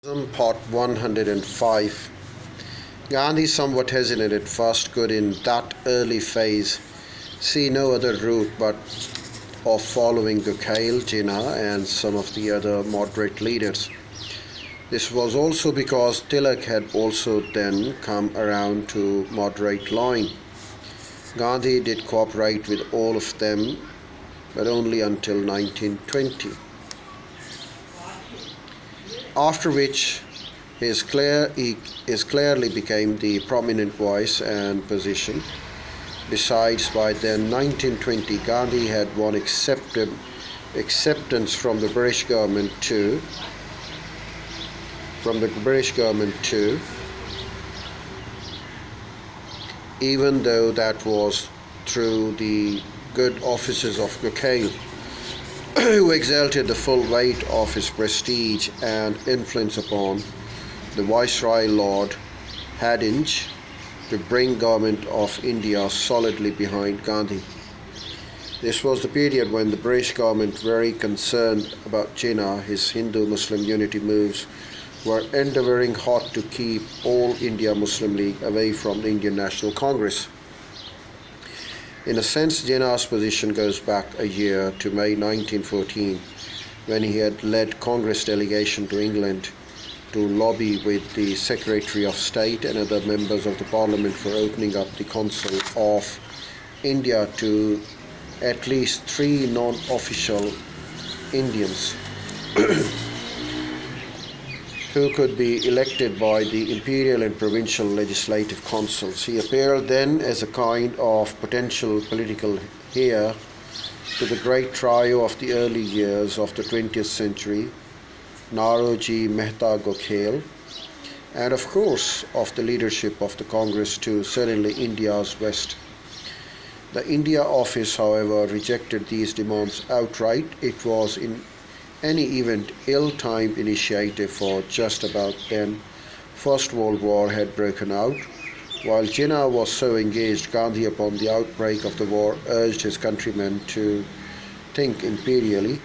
Azam Part 105. Gandhi, somewhat hesitant at first, could in that early phase see no other route but of following Gokhale, Jinnah, and some of the other moderate leaders. This was also because Tilak had also then come around to moderate line. Gandhi did cooperate with all of them, but only until 1920. After which he clearly became the prominent voice and position. Besides, by then 1920, Gandhi had won acceptance from the British government too. Even though that was through the good offices of Gokhale, who exerted the full weight of his prestige and influence upon the Viceroy Lord Hadinge to bring government of India solidly behind Gandhi. This was the period when the British government, very concerned about Jinnah, his Hindu-Muslim unity moves, were endeavouring hard to keep all India Muslim League away from the Indian National Congress. In a sense, Jinnah's position goes back a year to May 1914, when he had led Congress delegation to England to lobby with the Secretary of State and other members of the Parliament for opening up the Council of India to at least 3 non-official Indians who could be elected by the imperial and provincial legislative councils. He appeared then as a kind of potential political heir to the great trio of the early years of the 20th century, Naroji Mehta Gokhale, and of course of the leadership of the Congress to certainly India's West. The India office, however, rejected these demands outright. It was in any event ill-timed initiative, for just about then First World War had broken out. While Jinnah was so engaged, Gandhi, upon the outbreak of the war, urged his countrymen to think imperially.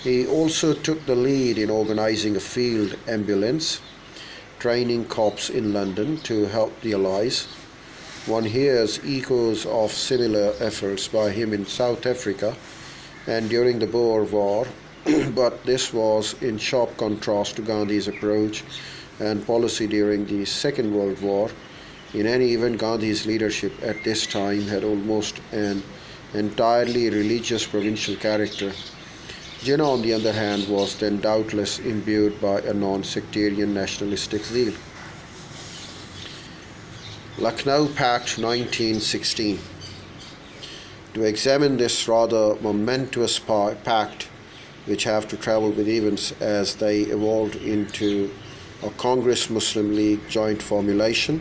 He also took the lead in organizing a field ambulance training corps in London to help the Allies. One hears echoes of similar efforts by him in South Africa and during the Boer War, but this was in sharp contrast to Gandhi's approach and policy during the Second World War. In any event, Gandhi's leadership at this time had almost an entirely religious provincial character. Jinnah, on the other hand, was then doubtless imbued by a non-sectarian nationalistic zeal. Lucknow Pact 1916. To examine this rather momentous pact, which have to travel with events as they evolved into a Congress Muslim League joint formulation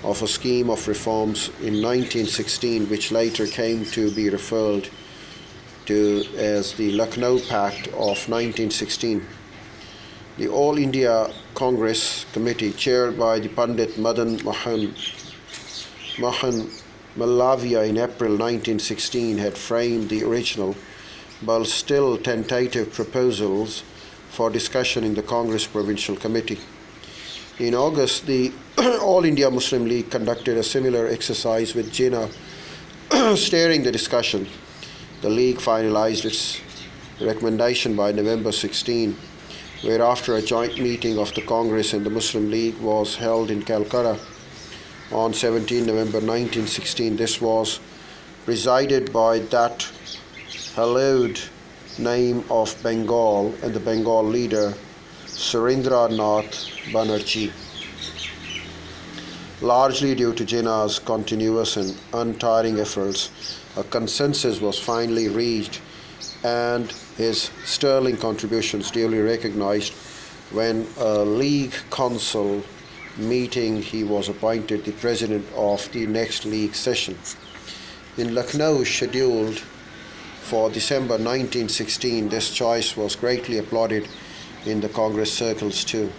of a scheme of reforms in 1916, which later came to be referred to as the Lucknow Pact of 1916. The All India Congress Committee, chaired by the Pandit Madan Mohan Mallavia in April 1916, had framed the original but still tentative proposals for discussion in the Congress Provincial Committee. In August, the All India Muslim League conducted a similar exercise with Jinnah steering the discussion. The League finalized its recommendation by November 16, whereafter a joint meeting of the Congress and the Muslim League was held in Calcutta on 17 November 1916. This was presided by that hallowed name of Bengal and the Bengal leader Surendra Nath Banerjee. Largely due to Jinnah's continuous and untiring efforts, a consensus was finally reached and his sterling contributions duly recognized. When a League Council meeting, he was appointed the president of the next League session. In Lucknow, scheduled for December 1916, this choice was greatly applauded in the Congress circles too.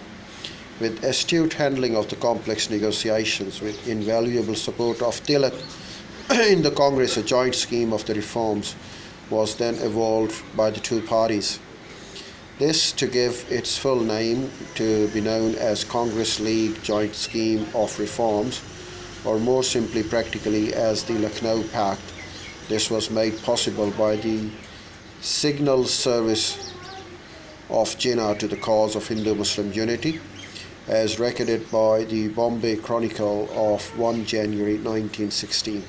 With astute handling of the complex negotiations, with invaluable support of Tilak in the Congress, a joint scheme of the reforms was then evolved by the two parties. This to give its full name to be known as Congress League Joint Scheme of Reforms, or more simply practically as the Lucknow Pact. This was made possible by the signal service of Jinnah to the cause of Hindu-Muslim unity, as recorded by the Bombay Chronicle of 1 January 1916.